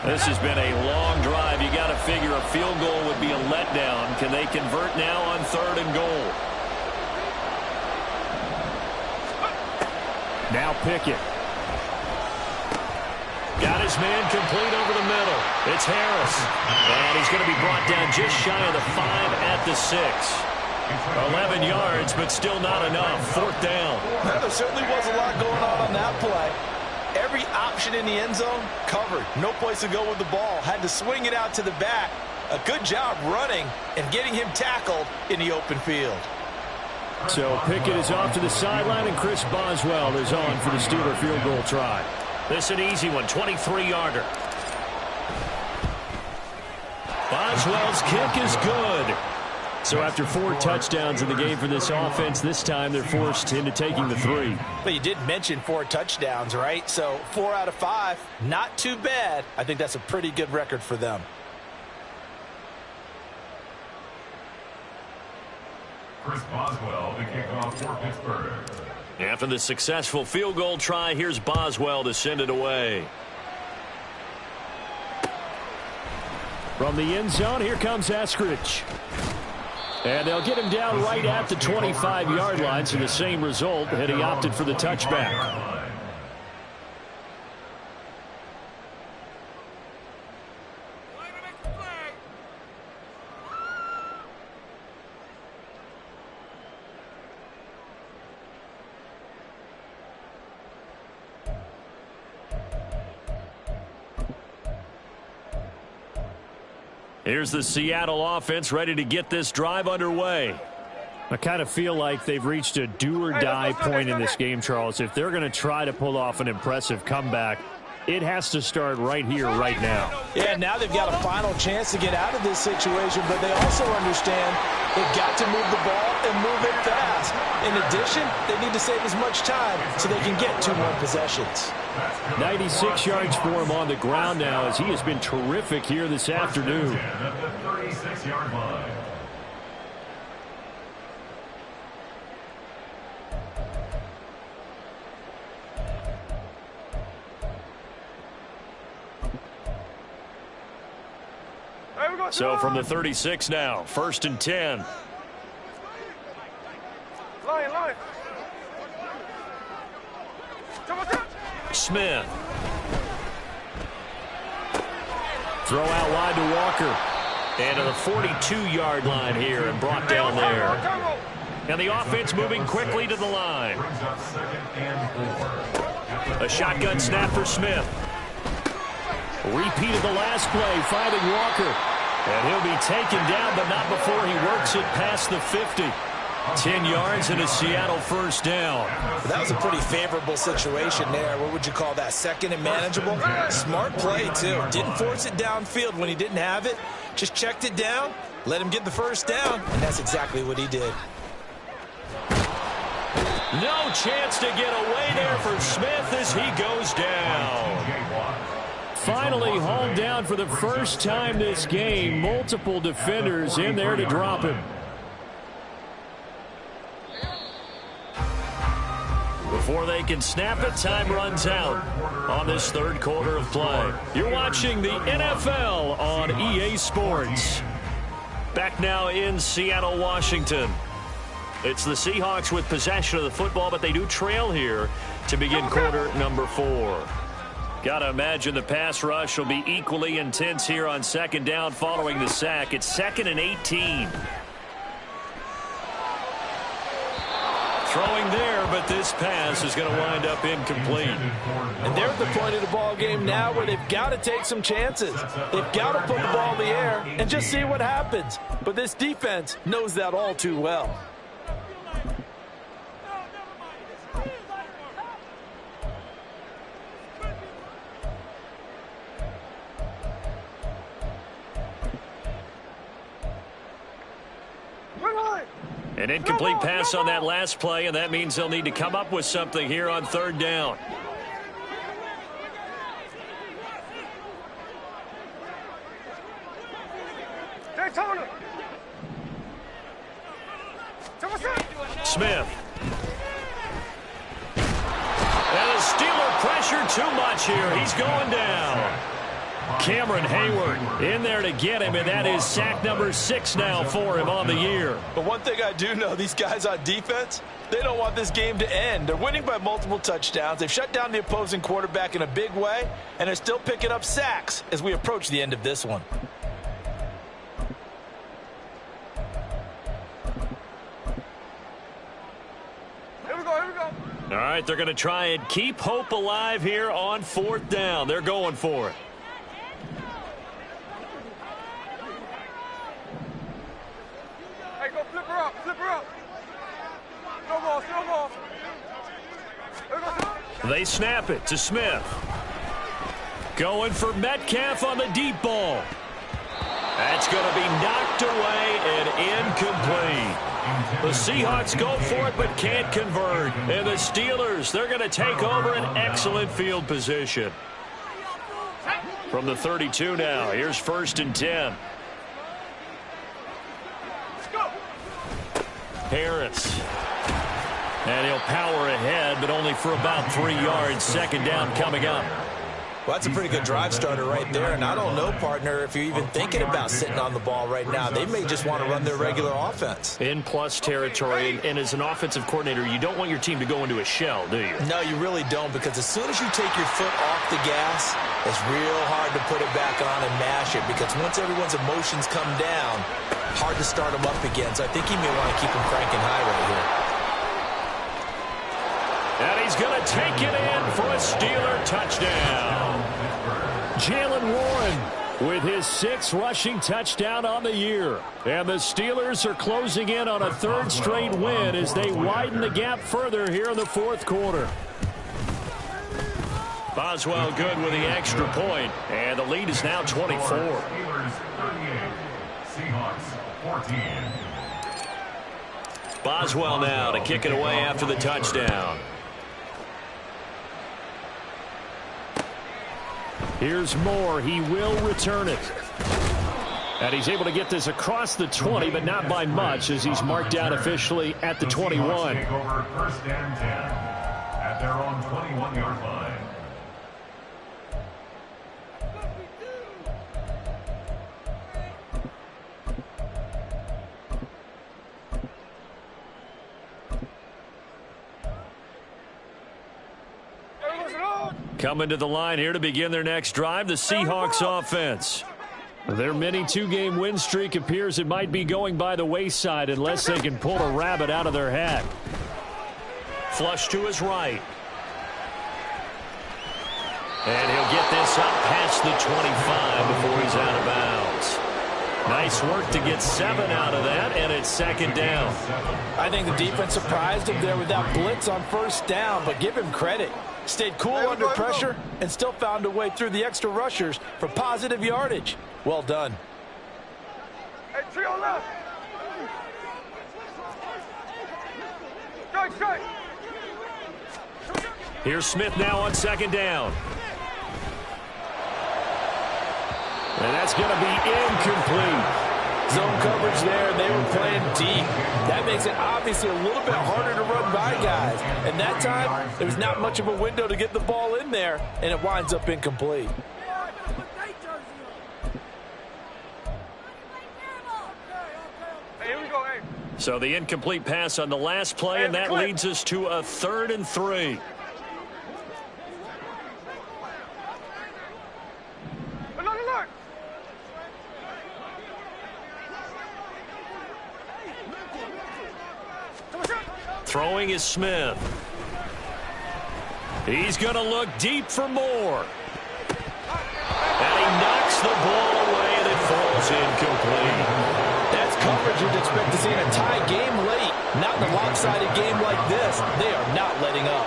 This has been a long drive. You got to figure a field goal would be a letdown. Can they convert now on 3rd and goal? Now Pickett. Got his man complete over the middle. It's Harris. And he's going to be brought down just shy of the 5 at the 6. 11 yards, but still not enough. 4th down. Well, there certainly was a lot going on that play. Every option in the end zone covered. No place to go with the ball. Had to swing it out to the back. A good job running and getting him tackled in the open field. So Pickett is off to the sideline, and Chris Boswell is on for the Steeler field goal try. This is an easy one, 23-yarder. Boswell's kick is good. So after 4 touchdowns in the game for this offense, this time they're forced into taking the 3. But you did mention 4 touchdowns, right? So 4 out of 5, not too bad. I think that's a pretty good record for them. Chris Boswell, the kickoff for Pittsburgh. After the successful field goal try, here's Boswell to send it away. From the end zone, here comes Eskridge. And they'll get him down right at the 25-yard line, so the same result, had he opted for the touchback. Here's the Seattle offense ready to get this drive underway. I kind of feel like they've reached a do-or-die point in this game, Charles. If they're going to try to pull off an impressive comeback, it has to start right here, right now. Yeah, now they've got a final chance to get out of this situation, but they also understand they've got to move the ball and move it fast. In addition, they need to save as much time so they can get 2 more possessions. 96 yards for him on the ground now, as he has been terrific here this afternoon. At the 36-yard line. So from the 36 now, 1st and 10. Line. Smith. Throw out wide to Walker. And to the 42-yard line here and brought down there. And the offense moving quickly to the line. A shotgun snap for Smith. Repeat of the last play, finding Walker. And he'll be taken down, but not before he works it past the 50. 10 yards and a Seattle 1st down. That was a pretty favorable situation there. What would you call that? 2nd and manageable? Smart play, too. Didn't force it downfield when he didn't have it. Just checked it down, let him get the first down, and that's exactly what he did. No chance to get away there for Smith as he goes down. Finally hauled down for the first time this game. Multiple defenders in there to drop him. Before they can snap it, time runs out on this third quarter of play. You're watching the NFL on EA Sports. Back now in Seattle, Washington. It's the Seahawks with possession of the football, but they do trail here to begin quarter number 4. Got to imagine the pass rush will be equally intense here on second down following the sack. It's 2nd and 18. Throwing there, but this pass is going to wind up incomplete. And they're at the point of the ball game now where they've got to take some chances. They've got to put the ball in the air and just see what happens. But this defense knows that all too well. An incomplete pass on that last play, and that means they'll need to come up with something here on third down. Smith. And the Steeler pressure too much here. He's going down. Cameron Hayward in there to get him, and that is sack number 6 now for him on the year. But one thing I do know, these guys on defense, they don't want this game to end. They're winning by multiple touchdowns. They've shut down the opposing quarterback in a big way, and they're still picking up sacks as we approach the end of this one. Here we go. All right, they're going to try and keep hope alive here on 4th down. They're going for it. Hey, go flip her up. Slow ball. They snap it to Smith. Going for Metcalf on the deep ball. That's going to be knocked away and incomplete. The Seahawks go for it but can't convert. And the Steelers, they're going to take over an excellent field position. From the 32 now, here's 1st and 10. Harris. And he'll power ahead, but only for about 3 yards. 2nd down coming up. Well, that's a pretty good drive starter right there. And I don't know, partner, if you're even thinking about sitting on the ball right now. They may just want to run their regular offense. In plus territory, and as an offensive coordinator, you don't want your team to go into a shell, do you? No, you really don't, because as soon as you take your foot off the gas, it's real hard to put it back on and mash it, because once everyone's emotions come down, hard to start them up again. So I think he may want to keep them cranking high right here. And he's going to take it in for a Steeler touchdown. Jalen Warren with his 6th rushing touchdown on the year. And the Steelers are closing in on a 3rd straight win as they widen the gap further here in the 4th quarter. Boswell good with the extra point, and the lead is now 24. Steelers 38, Seahawks 14. Boswell now to kick it away after the touchdown. Here's Moore. He will return it. And he's able to get this across the 20, but not by much, as he's marked out officially at the 21. Take over 1st and 10 at their own 21-yard line. Coming to the line here to begin their next drive, the Seahawks offense. Their mini 2-game win streak appears it might be going by the wayside unless they can pull a rabbit out of their hat. Flush to his right. And he'll get this up past the 25 before he's out of bounds. Nice work to get 7 out of that, and it's 2nd down. I think the defense surprised him there with that blitz on 1st down, but give him credit. Stayed cool under pressure and still found a way through the extra rushers for positive yardage. Well done. Tree on left. Strike, strike. Here's Smith now on second down. And that's going to be incomplete. Zone coverage there. They were playing deep. That makes it obviously a little bit harder to run by guys. And that time, there was not much of a window to get the ball in there, and it winds up incomplete. Hey, here we go, hey. So the incomplete pass on the last play, and that leads us to a 3rd and 3. Look. Throwing is Smith. He's going to look deep for more. And he knocks the ball away, and it falls incomplete. That's coverage you'd expect to see in a tie game late. Not in a lopsided game like this. They are not letting up.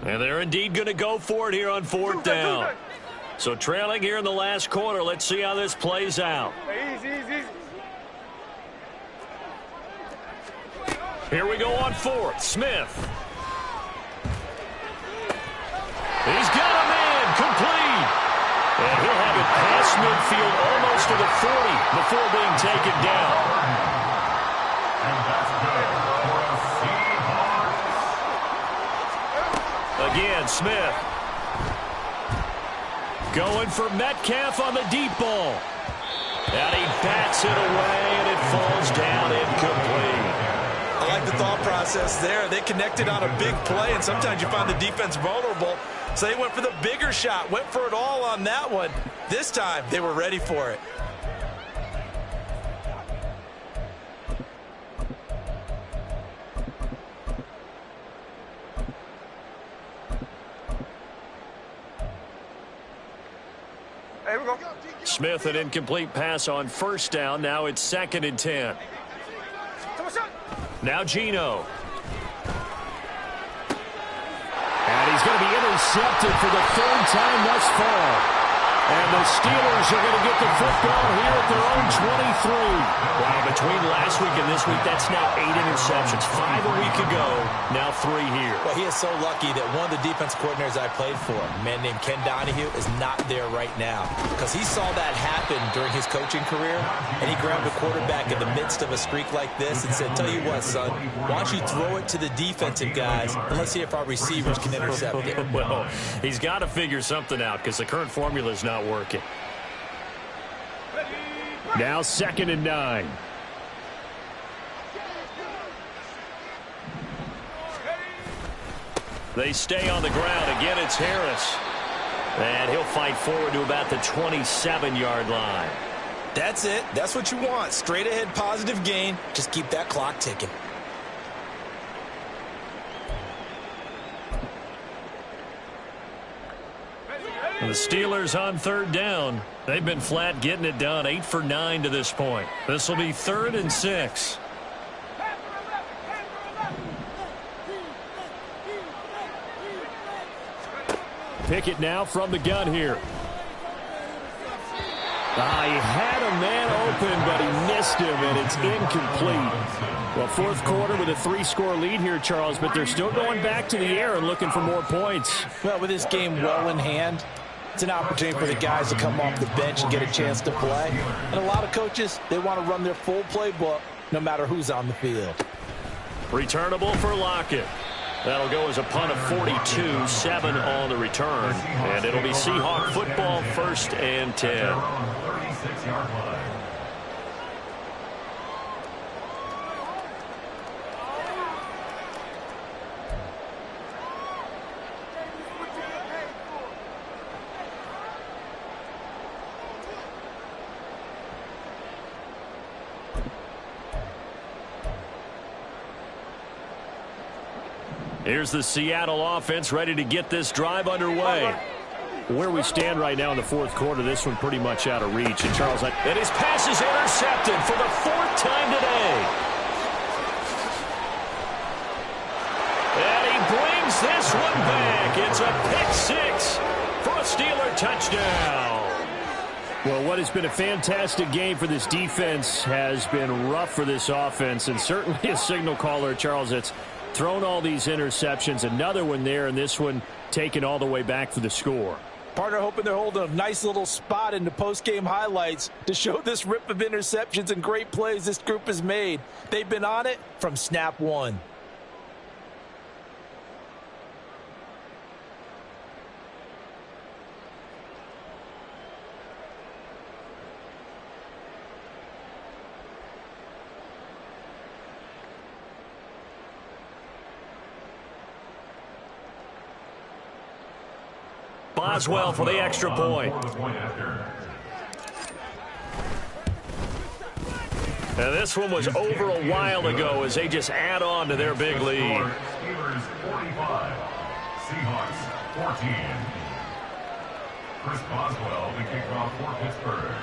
And they're indeed going to go for it here on 4th down. So trailing here in the last quarter. Let's see how this plays out. Hey, easy. Here we go on 4th. Smith. He's got a man complete. And he'll have it past midfield almost to the 40 before being taken down. And that's good for a Seahawks. Again, Smith. Going for Metcalf on the deep ball. And he bats it away, and it falls down incomplete. I like the thought process there. They connected on a big play, and sometimes you find the defense vulnerable. So they went for the bigger shot, went for it all on that one. This time, they were ready for it. Hey, here we go. Smith, an incomplete pass on 1st down. Now it's 2nd and 10. Now Geno. And he's going to be intercepted for the 3rd time thus far. And the Steelers are going to get the football here at their own 23. Wow, between last week and this week, that's now 8 interceptions. 5 a week ago, now 3 here. Well, he is so lucky that one of the defense coordinators I played for, a man named Ken Donahue, is not there right now. Because he saw that happen during his coaching career, and he grabbed a quarterback in the midst of a streak like this and said, tell you what, son, why don't you throw it to the defensive guys, and let's see if our receivers can intercept it. Well, he's got to figure something out because the current formula is not working. Now 2nd and 9. They stay on the ground. Again, it's Harris. And he'll fight forward to about the 27-yard line. That's it. That's what you want. Straight ahead positive gain. Just keep that clock ticking. And the Steelers on 3rd down. They've been flat getting it done. 8 for 9 to this point. This will be 3rd and 6. Pickett now from the gun here. He had a man open, but he missed him, and it's incomplete. Well, 4th quarter with a 3-score lead here, Charles, but they're still going back to the air and looking for more points. Well, with this game well in hand, it's an opportunity for the guys to come off the bench and get a chance to play. And a lot of coaches, they want to run their full playbook no matter who's on the field. Returnable for Lockett. That'll go as a punt of 42, 7 on the return. And it'll be Seahawk football, 1st and 10. 36-yard line. Here's the Seattle offense ready to get this drive underway. Where we stand right now in the 4th quarter, this one pretty much out of reach. And Charles, and his pass is intercepted for the 4th time today. Gets this one back. It's a pick-6 for a Steeler touchdown. Well, what has been a fantastic game for this defense has been rough for this offense, and certainly a signal caller, Charles, that's thrown all these interceptions. Another one there, and this one taken all the way back for the score. Partner hoping they're holding a nice little spot in the post-game highlights to show this rip of interceptions and great plays this group has made. They've been on it from snap one. Boswell for the extra point. And this one was over a while ago as they just add on to their big lead. Steelers 45, Seahawks 14. Chris Boswell, the kickoff for Pittsburgh.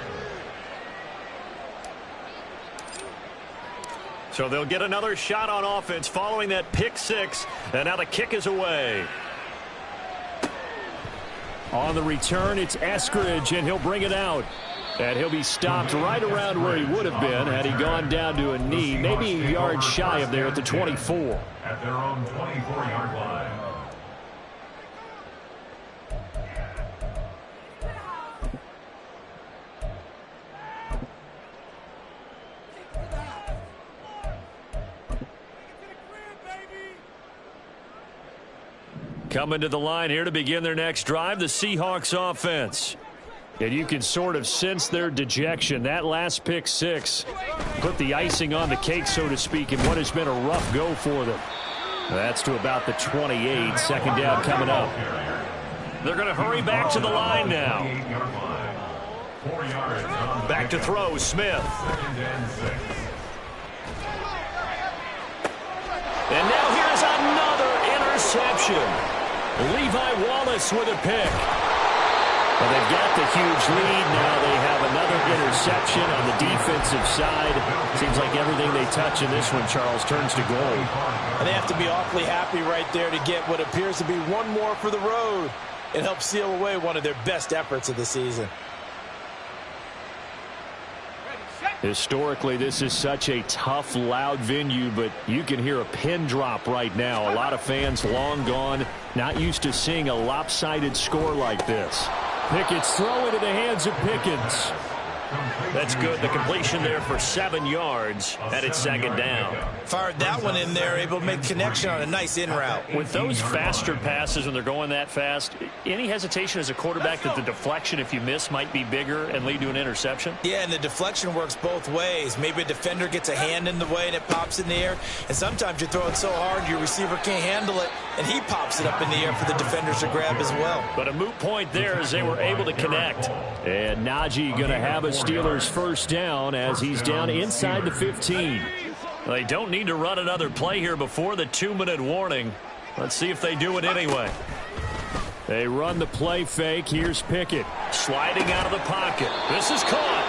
So they'll get another shot on offense following that pick-6, and now the kick is away. On the return, it's Eskridge, and he'll bring it out. And he'll be stopped right around where he would have been had he gone down to a knee, maybe a yard shy of there at the 24. At their own 24-yard line. Coming to the line here to begin their next drive, the Seahawks offense. And you can sort of sense their dejection. That last pick-6 put the icing on the cake, so to speak, in what has been a rough go for them. That's to about the 28. Second down coming up. They're going to hurry back to the line now. Back to throw, Smith. And now here's another interception. Levi Wallace with a pick. Well, they've got the huge lead. Now they have another interception on the defensive side. Seems like everything they touch in this one, Charles, turns to gold. And they have to be awfully happy right there to get what appears to be one more for the road. It helps seal away one of their best efforts of the season. Historically, this is such a tough, loud venue, but you can hear a pin drop right now. A lot of fans long gone, not used to seeing a lopsided score like this. Pickett's throw into the hands of Pickens. That's good. The completion there for 7 yards, and it's second down. Fired that one in there, able to make connection on a nice in route. With those faster passes when they're going that fast, any hesitation as a quarterback that the deflection, if you miss, might be bigger and lead to an interception? Yeah, and the deflection works both ways. Maybe a defender gets a hand in the way and it pops in the air, and sometimes you throw it so hard your receiver can't handle it, and he pops it up in the air for the defenders to grab as well. But a moot point there as they were able to connect. And Najee going to have a Steelers first down as he's down inside the 15. They don't need to run another play here before the 2-minute warning. Let's see if they do it anyway. They run the play fake. Here's Pickett. Sliding out of the pocket. This is caught.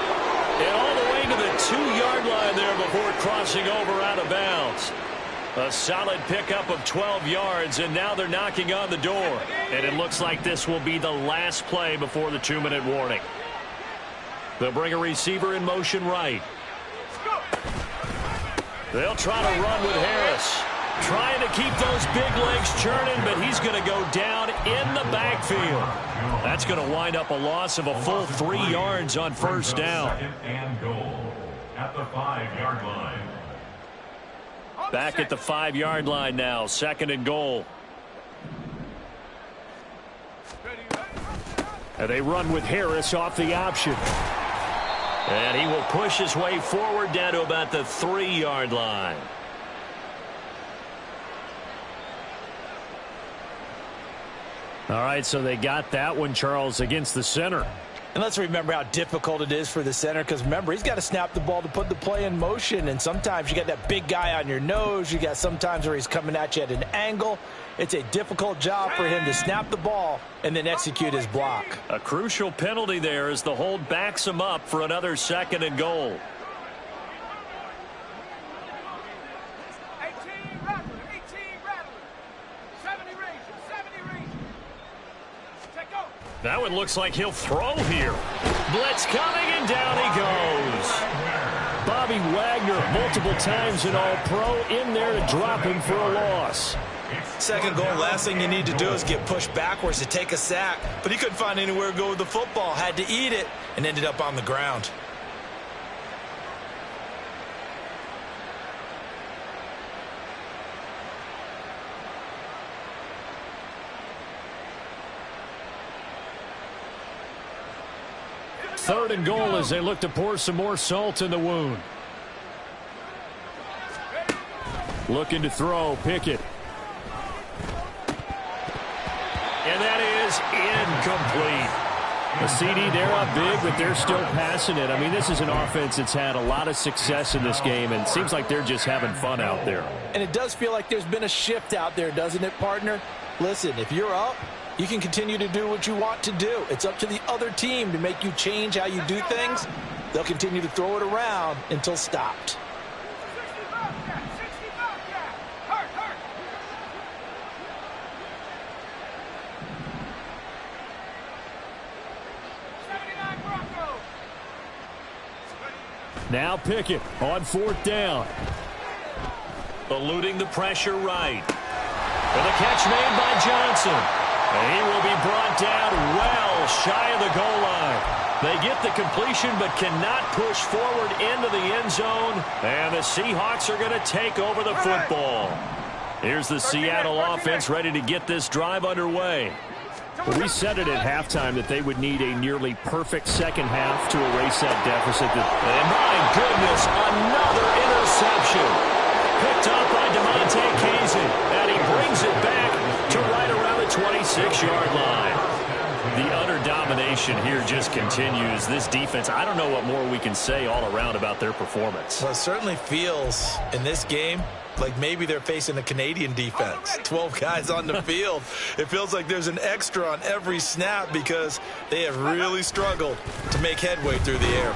And all the way to the 2-yard line there before crossing over out of bounds. A solid pickup of 12 yards, and now they're knocking on the door. And it looks like this will be the last play before the 2-minute warning. They'll bring a receiver in motion right. They'll try to run with Harris. Trying to keep those big legs churning, but he's going to go down in the backfield. That's going to wind up a loss of a full 3 yards on first down. And goal at the 5-yard line. Back at the 5-yard line now, second and goal. And they run with Harris off the option. And he will push his way forward down to about the 3-yard line. All right, so they got that one, Charles, against the center. And let's remember how difficult it is for the center, because remember, he's got to snap the ball to put the play in motion, and sometimes you got that big guy on your nose. You got sometimes where he's coming at you at an angle. It's a difficult job for him to snap the ball and then execute his block. A crucial penalty there as the hold backs him up for another second and goal. 18 Rattler, 70 Rays. That one looks like he'll throw here. Blitz coming, and down he goes. Bobby Wagner, multiple times an All-Pro, in there to drop him for a loss. Second goal, last thing you need to do is get pushed backwards to take a sack. But he couldn't find anywhere to go with the football, had to eat it, and ended up on the ground. Third and goal as they look to pour some more salt in the wound. Looking to throw, Pickett. And that is incomplete. The CD, they're up big, but they're still passing it. I mean, this is an offense that's had a lot of success in this game, and it seems like they're just having fun out there. And it does feel like there's been a shift out there, doesn't it, partner? Listen, if you're up, you can continue to do what you want to do. It's up to the other team to make you change how you do things. They'll continue to throw it around until stopped. Now Pickett on fourth down. Eluding the pressure right. For the catch made by Johnson. And he will be brought down well shy of the goal line. They get the completion but cannot push forward into the end zone. And the Seahawks are going to take over the football. Here's the Seattle offense ready to get this drive underway. Well, we said it at halftime that they would need a nearly perfect second half to erase that deficit. And my goodness, another interception. Picked up by DeMonte Casey. And he brings it back to right around the 26-yard line. The utter domination here just continues. This defense, I don't know what more we can say all around about their performance. Well, it certainly feels in this game like maybe they're facing a Canadian defense. 12 guys on the field. It feels like there's an extra on every snap because they have really struggled to make headway through the air.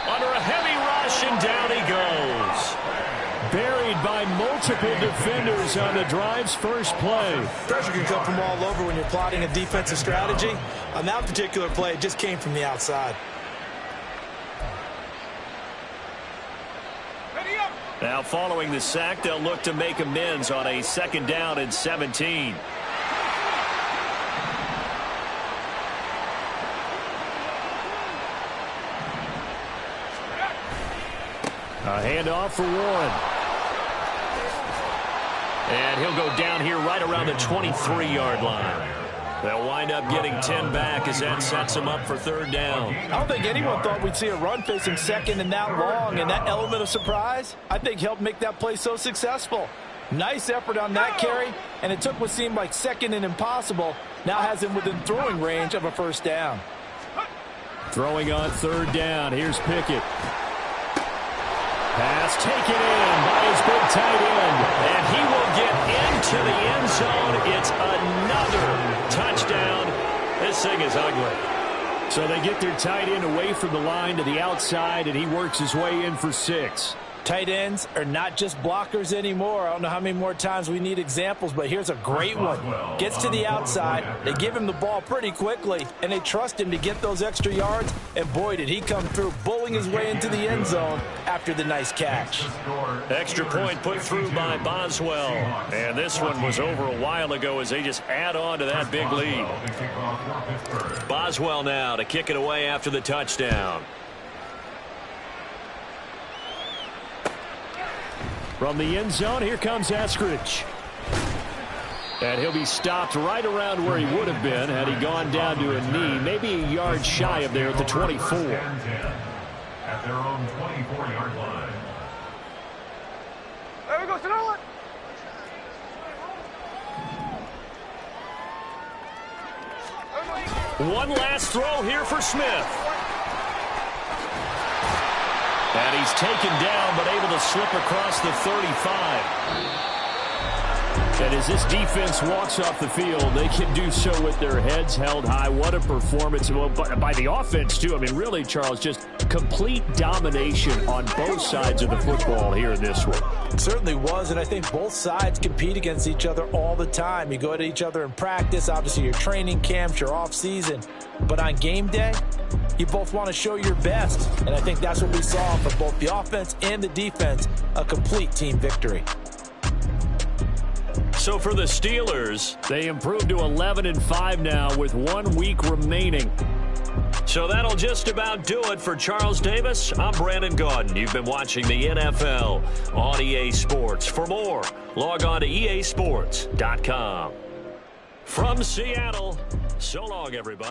Under a heavy rush, and down he goes. Buried by multiple defenders on the drive's first play. Pressure can come from all over when you're plotting a defensive strategy. On that particular play, it just came from the outside. Now following the sack, they'll look to make amends on a second down and 17. A handoff for Warren. And he'll go down here right around the 23-yard line. They'll wind up getting 10 back as that sets them up for third down. I don't think anyone thought we'd see a run facing second and that long, and that element of surprise, I think, helped make that play so successful. Nice effort on that carry, and it took what seemed like second and impossible, now has him within throwing range of a first down. Throwing on third down, here's Pickett. Pass taken in by his big tight end, and he will get into the end zone. It's another touchdown. This thing is ugly. So they get their tight end away from the line to the outside, and he works his way in for 6. Tight ends are not just blockers anymore. I don't know how many more times we need examples, but here's a great one. Gets to the outside, they give him the ball pretty quickly, and they trust him to get those extra yards, and boy, did he come through, bowling his way into the end zone after the nice catch. Extra point put through by Boswell, and this one was over a while ago as they just add on to that big lead. Boswell now to kick it away after the touchdown. From the end zone, here comes Eskridge. And he'll be stopped right around where he would have been had he gone down to a knee, maybe a yard shy of there at the 24. At their own 24-yard line. There we go, Sonoma. One last throw here for Smith. And he's taken down, but able to slip across the 35. And as this defense walks off the field, they can do so with their heads held high. What a performance by the offense, too. I mean, really, Charles, just complete domination on both sides of the football here in this one. It certainly was, and I think both sides compete against each other all the time. You go at each other in practice, obviously your training camps, your off-season. But on game day, you both want to show your best, and I think that's what we saw from both the offense and the defense, a complete team victory. So for the Steelers, they improved to 11-5 now with 1 week remaining. So that'll just about do it for Charles Davis. I'm Brandon Gaudin. You've been watching the NFL on EA Sports. For more, log on to easports.com. From Seattle, so long, everybody.